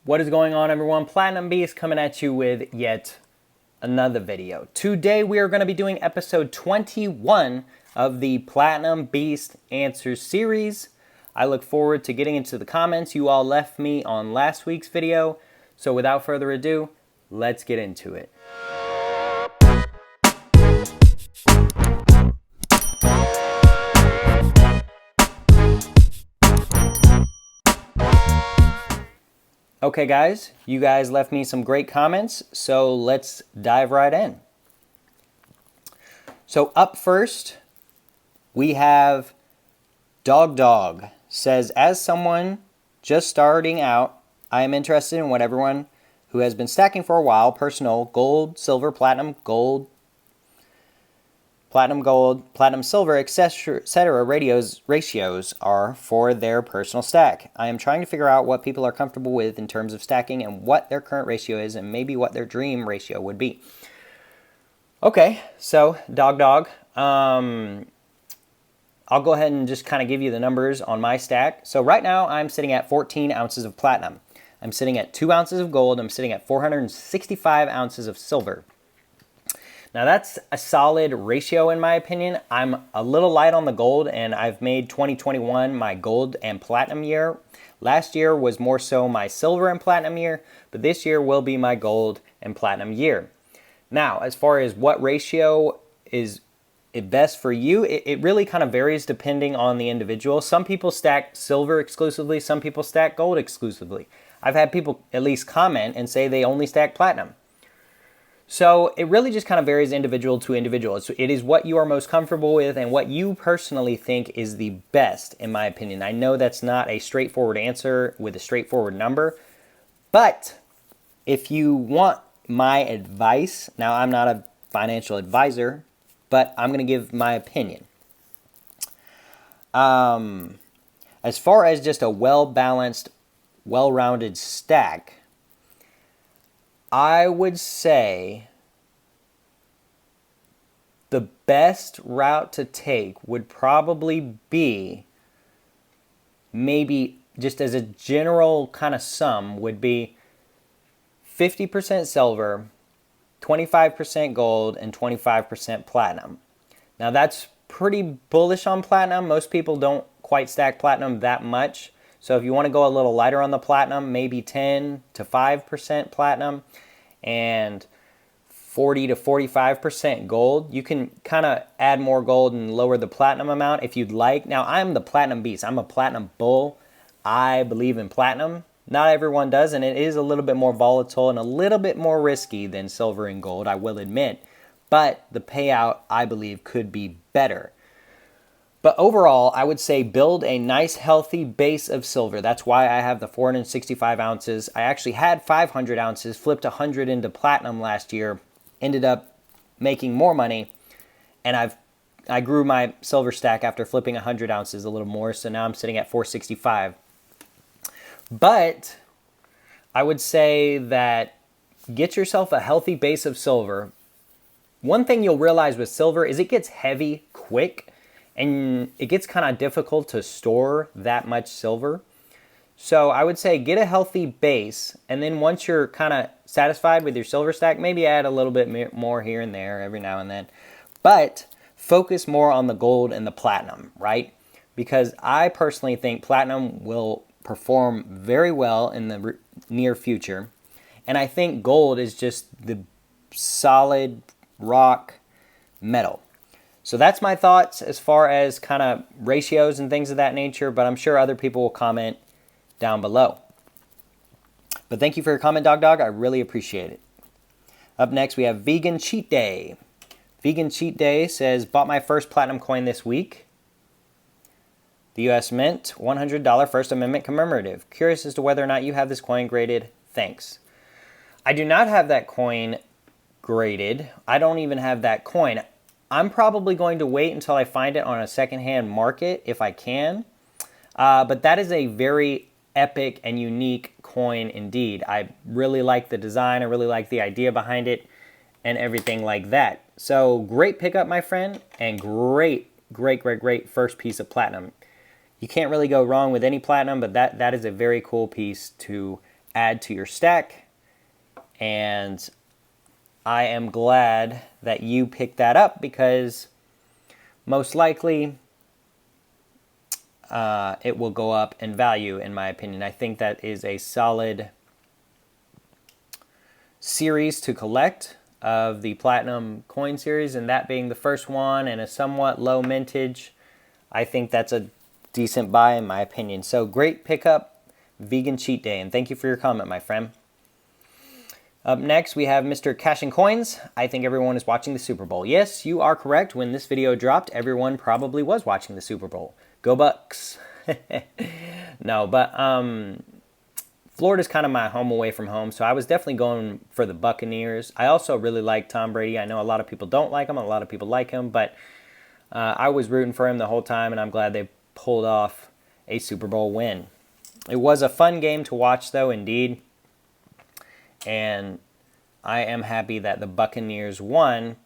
What is going on, everyone? Platinum Beast coming at you with yet another video. Today we are going to be doing episode 21 of the Platinum Beast Answers series. I look forward to getting into the comments you all left me on last week's video. So without further ado, let's get into it. Okay guys, you guys left me some great comments, so let's dive right in. So up first, we have Dog says, as someone just starting out, I am interested in what everyone who has been stacking for a while, personal, gold, silver, platinum, gold, platinum, silver, etc. ratios are for their personal stack. I am trying to figure out what people are comfortable with in terms of stacking and what their current ratio is and maybe what their dream ratio would be. Okay, so Dog, I'll go ahead and just kind of give you the numbers on my stack. So right now I'm sitting at 14 ounces of platinum. I'm sitting at 2 ounces of gold. I'm sitting at 465 ounces of silver. Now that's a solid ratio in my opinion. I'm a little light on the gold and I've made 2021 my gold and platinum year. Last year was more so my silver and platinum year, but this year will be my gold and platinum year. Now, as far as what ratio is best for you, it really kind of varies depending on the individual. Some people stack silver exclusively, some people stack gold exclusively. I've had people at least comment and say they only stack platinum. So it really just kind of varies individual to individual. So it is what you are most comfortable with and what you personally think is the best, in my opinion. I know that's not a straightforward answer with a straightforward number, but if you want my advice, now I'm not a financial advisor, but I'm going to give my opinion. As far as just a well-balanced, well-rounded stack, I would say the best route to take would probably be, maybe just as a general kind of sum, would be 50% silver, 25% gold, and 25% platinum. Now that's pretty bullish on platinum. Most people don't quite stack platinum that much. So if you want to go a little lighter on the platinum, maybe 10 to 5% platinum and 40 to 45% gold. You can kind of add more gold and lower the platinum amount if you'd like. Now, I'm the platinum beast. I'm a platinum bull. I believe in platinum. Not everyone does, and it is a little bit more volatile and a little bit more risky than silver and gold, I will admit. But the payout, I believe, could be better. But overall, I would say build a nice healthy base of silver. That's why I have the 465 ounces. I actually had 500 ounces, flipped 100 into platinum last year, ended up making more money, and I grew my silver stack after flipping 100 ounces a little more, so now I'm sitting at 465. But I would say that get yourself a healthy base of silver. One thing you'll realize with silver is it gets heavy quick, and it gets kind of difficult to store that much silver. So I would say get a healthy base, and then once you're kind of satisfied with your silver stack, maybe add a little bit more here and there every now and then. But focus more on the gold and the platinum, right? Because I personally think platinum will perform very well in the near future. And I think gold is just the solid rock metal. So that's my thoughts as far as kind of ratios and things of that nature, but I'm sure other people will comment down below. But thank you for your comment, Dog. I really appreciate it. Up next, we have Vegan Cheat Day. Vegan Cheat Day says, bought my first platinum coin this week. The U.S. Mint, $100 First Amendment commemorative. Curious as to whether or not you have this coin graded. Thanks. I do not have that coin graded. I don't even have that coin. I'm probably going to wait until I find it on a secondhand market if I can. But that is a very epic and unique coin indeed. I really like the design. I really like the idea behind it and everything like that. So great pickup, my friend, and great first piece of platinum. You can't really go wrong with any platinum, but that is a very cool piece to add to your stack. And I am glad that you picked that up because most likely it will go up in value, in my opinion. I think that is a solid series to collect of the Platinum coin series, and that being the first one and a somewhat low mintage, I think that's a decent buy in my opinion. So great pickup, Vegan Cheat Day, and thank you for your comment, my friend. Up next, we have Mr. Cash and Coins. I think everyone is watching the Super Bowl. Yes, you are correct. When this video dropped, everyone probably was watching the Super Bowl. Go Bucks. No, but Florida's kind of my home away from home, so I was definitely going for the Buccaneers. I also really like Tom Brady. I know a lot of people don't like him, a lot of people like him, but I was rooting for him the whole time, and I'm glad they pulled off a Super Bowl win. It was a fun game to watch, though, indeed. And I am happy that the Buccaneers won,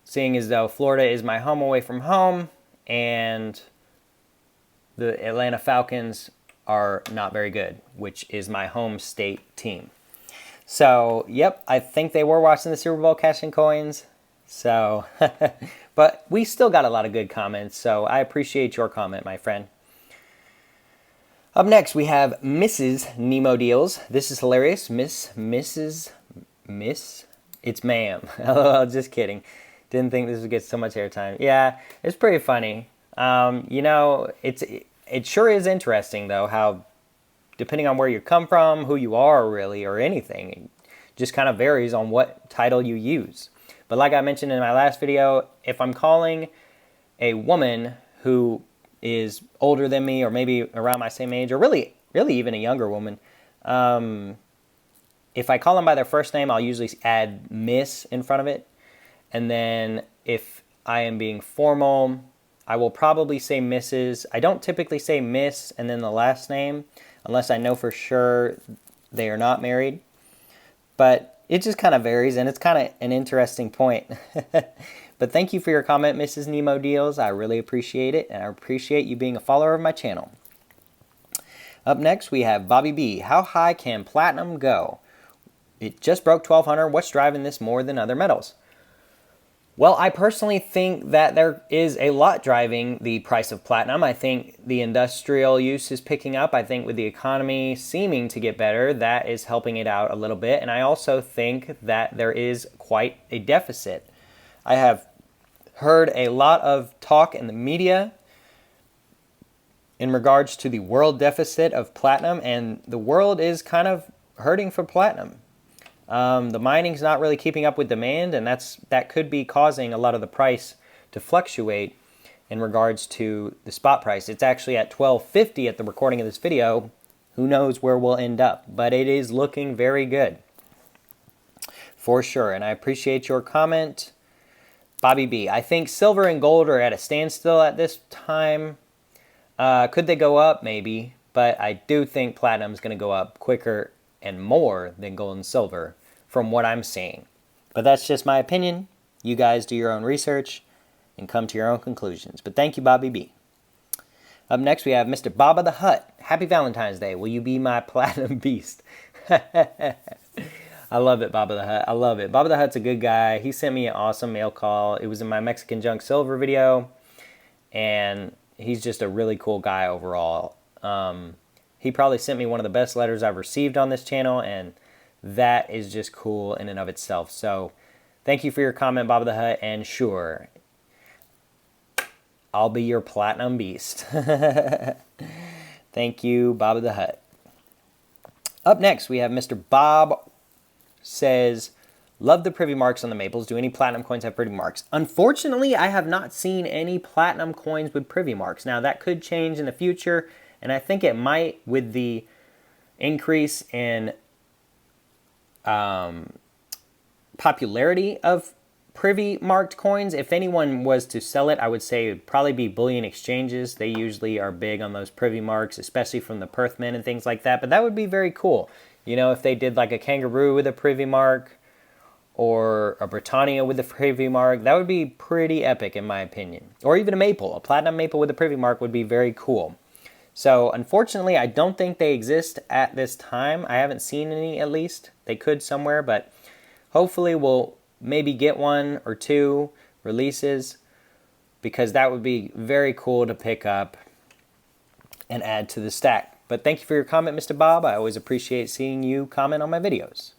seeing as though Florida is my home away from home, and the Atlanta Falcons are not very good, which is my home state team. So, yep, I think they were watching the Super Bowl, Cash and Coins. So, but we still got a lot of good comments, so I appreciate your comment, my friend. Up next, we have Mrs. Nemo Deals. This is hilarious. Miss? It's ma'am. Oh, just kidding. Didn't think this would get so much airtime. Yeah, it's pretty funny. You know, it sure is interesting, though, how depending on where you come from, who you are, really, or anything, it just kind of varies on what title you use. But like I mentioned in my last video, if I'm calling a woman who is older than me or maybe around my same age, or really even a younger woman, if I call them by their first name, I'll usually add Miss in front of it. And then if I am being formal, I will probably say Mrs. I don't typically say Miss and then the last name unless I know for sure they are not married. But it just kind of varies, and it's kind of an interesting point. But thank you for your comment, Mrs. Nemo Deals. I really appreciate it, and I appreciate you being a follower of my channel. Up next, we have Bobby B. How high can platinum go? It just broke 1,200. What's driving this more than other metals? Well, I personally think that there is a lot driving the price of platinum. I think the industrial use is picking up. I think with the economy seeming to get better, that is helping it out a little bit. And I also think that there is quite a deficit. I have heard a lot of talk in the media in regards to the world deficit of platinum, and the world is kind of hurting for platinum. The mining's not really keeping up with demand, and that could be causing a lot of the price to fluctuate in regards to the spot price. It's actually at $12.50 at the recording of this video. Who knows where we'll end up, but it is looking very good for sure, and I appreciate your comment. Bobby B. I think silver and gold are at a standstill at this time. Could they go up? Maybe. But I do think platinum is going to go up quicker and more than gold and silver from what I'm seeing. But that's just my opinion. You guys do your own research and come to your own conclusions. But thank you, Bobby B. Up next, we have Mr. Baba the Hutt. Happy Valentine's Day. Will you be my platinum beast? I love it, Baba the Hutt. I love it. Baba the Hutt's a good guy. He sent me an awesome mail call. It was in my Mexican Junk Silver video. And he's just a really cool guy overall. He probably sent me one of the best letters I've received on this channel. And that is just cool in and of itself. So thank you for your comment, Baba the Hutt. And sure, I'll be your platinum beast. Thank you, Baba the Hutt. Up next, we have Mr. Bob says, love the privy marks on the maples. Do any platinum coins have privy marks? Unfortunately, I have not seen any platinum coins with privy marks. Now, that could change in the future, and I think it might with the increase in popularity of privy marked coins. If anyone was to sell it, I would say it would probably be bullion exchanges. They usually are big on those privy marks, especially from the Perthmen and things like that. But that would be very cool. You know, if they did like a kangaroo with a privy mark or a Britannia with a privy mark, that would be pretty epic in my opinion. Or even a maple. A platinum maple with a privy mark would be very cool. So unfortunately, I don't think they exist at this time. I haven't seen any, at least. They could somewhere, but hopefully we'll maybe get one or two releases, because that would be very cool to pick up and add to the stack. But thank you for your comment, Mr. Bob. I always appreciate seeing you comment on my videos.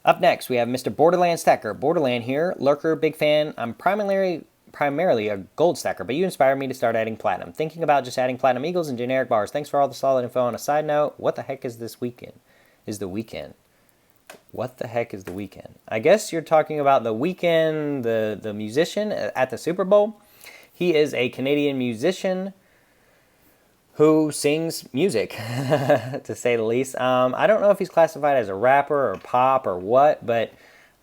Up next, we have Mr. Borderland Stacker. Borderland here, lurker, big fan. I'm primarily a gold stacker, but you inspired me to start adding platinum. Thinking about just adding platinum eagles and generic bars. Thanks for all the solid info. On a side note, what the heck is this weekend? What the heck is the Weeknd? I guess you're talking about the Weeknd, the musician at the Super Bowl. He is a Canadian musician who sings music, to say the least. I don't know if he's classified as a rapper or pop or what, but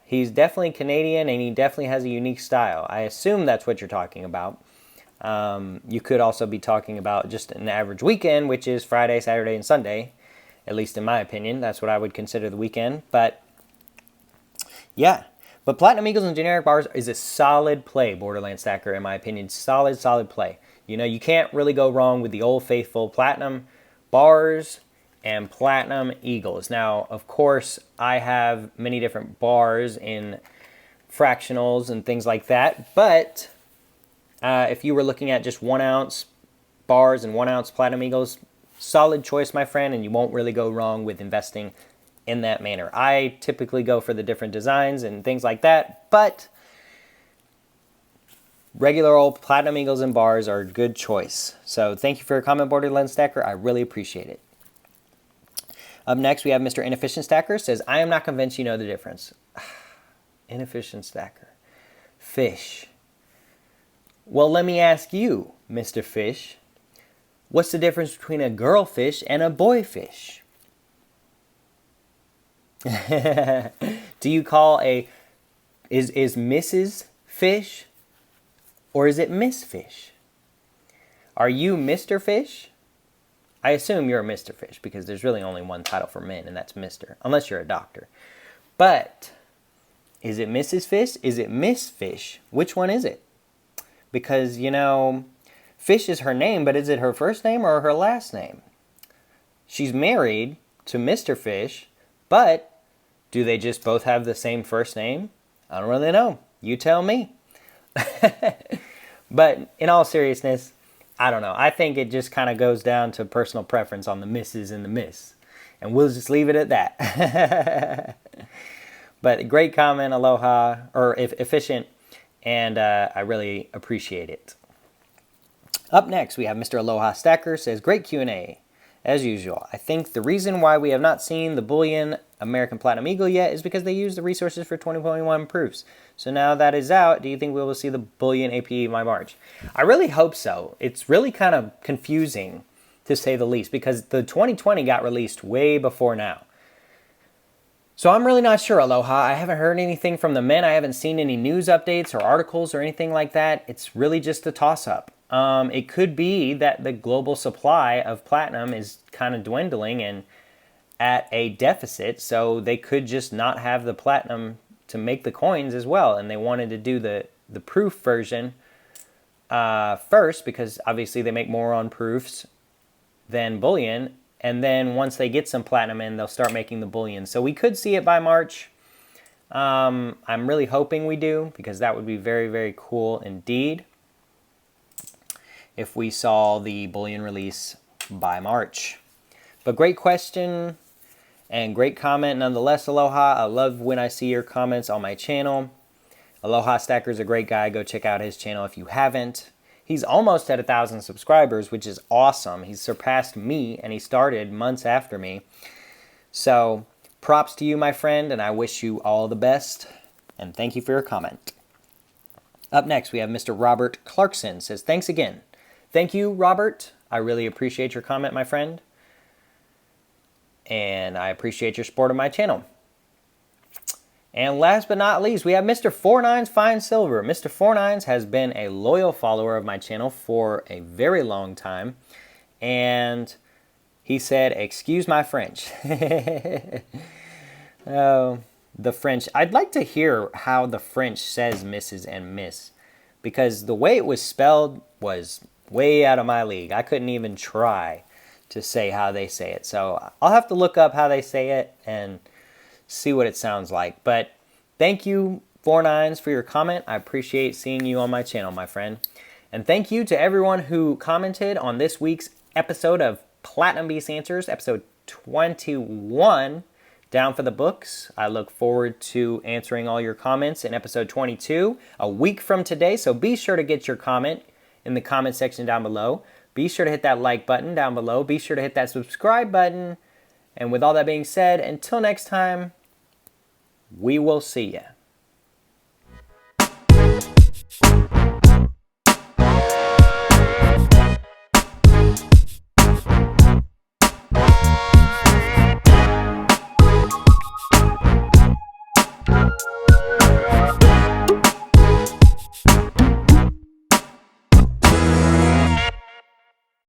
he's definitely Canadian, and he definitely has a unique style. I assume that's what you're talking about. You could also be talking about just an average weekend, which is Friday, Saturday, and Sunday. At least in my opinion, that's what I would consider the weekend. But yeah, but Platinum Eagles and generic bars is a solid play, Borderland Stacker, in my opinion. Solid play. You know, you can't really go wrong with the old faithful Platinum bars and Platinum Eagles. Now, of course, I have many different bars in fractionals and things like that. But if you were looking at just 1 ounce bars and 1 ounce Platinum Eagles, solid choice, my friend, and you won't really go wrong with investing in that manner. I typically go for the different designs and things like that, but regular old Platinum Eagles and bars are a good choice. So thank you for your comment, Borderland Stacker. I really appreciate it. Up next, we have Mr. Inefficient Stacker. Says, I am not convinced you know the difference. Inefficient Stacker. Fish. Well, let me ask you, Mr. Fish. What's the difference between a girl fish and a boy fish? Do you call is Mrs. Fish, or is it Miss Fish? Are you Mr. Fish? I assume you're a Mr. Fish, because there's really only one title for men, and that's Mr., unless you're a doctor. But is it Mrs. Fish? Is it Miss Fish? Which one is it? Because, you know, Fish is her name, but is it her first name or her last name? She's married to Mr. Fish, but do they just both have the same first name? I don't really know. You tell me. But in all seriousness, I don't know. I think it just kind of goes down to personal preference on the misses and the miss. And we'll just leave it at that. But great comment, aloha, or efficient, and I really appreciate it. Up next, we have Mr. Aloha Stacker. Says, great Q&A, as usual. I think the reason why we have not seen the Bullion American Platinum Eagle yet is because they use the resources for 2021 proofs. So now that is out, do you think we will see the Bullion APE by March? I really hope so. It's really kind of confusing, to say the least, because the 2020 got released way before now. So I'm really not sure, Aloha. I haven't heard anything from the men. I haven't seen any news updates or articles or anything like that. It's really just a toss-up. It could be that the global supply of platinum is kind of dwindling and at a deficit, so they could just not have the platinum to make the coins as well, and they wanted to do the proof version first, because obviously they make more on proofs than bullion, and then once they get some platinum in, they'll start making the bullion. So we could see it by March. I'm really hoping we do, because that would be very, very cool indeed if we saw the bullion release by March. But great question and great comment nonetheless, Aloha. I love when I see your comments on my channel. Aloha Stacker's a great guy. Go check out his channel if you haven't. He's almost at 1,000 subscribers, which is awesome. He's surpassed me, and he started months after me. So props to you, my friend, and I wish you all the best. And thank you for your comment. Up next, we have Mr. Robert Clarkson. Says, thanks again. Thank you, Robert. I really appreciate your comment, my friend. And I appreciate your support of my channel. And last but not least, we have Mr. 49's Fine Silver. Mr. 49's has been a loyal follower of my channel for a very long time. And he said, excuse my French. Oh, the French. I'd like to hear how the French says Mrs. and Miss. Because the way it was spelled was way out of my league. I couldn't even try to say how they say it. So I'll have to look up how they say it and see what it sounds like. But thank you, 49s, for your comment. I appreciate seeing you on my channel, my friend. And thank you to everyone who commented on this week's episode of Platinum Beast Answers, episode 21, Down for the Books. I look forward to answering all your comments in episode 22, a week from today. So be sure to get your comment in the comment section down below. Be sure to hit that like button down below. Be sure to hit that subscribe button. And with all that being said, until next time, we will see ya.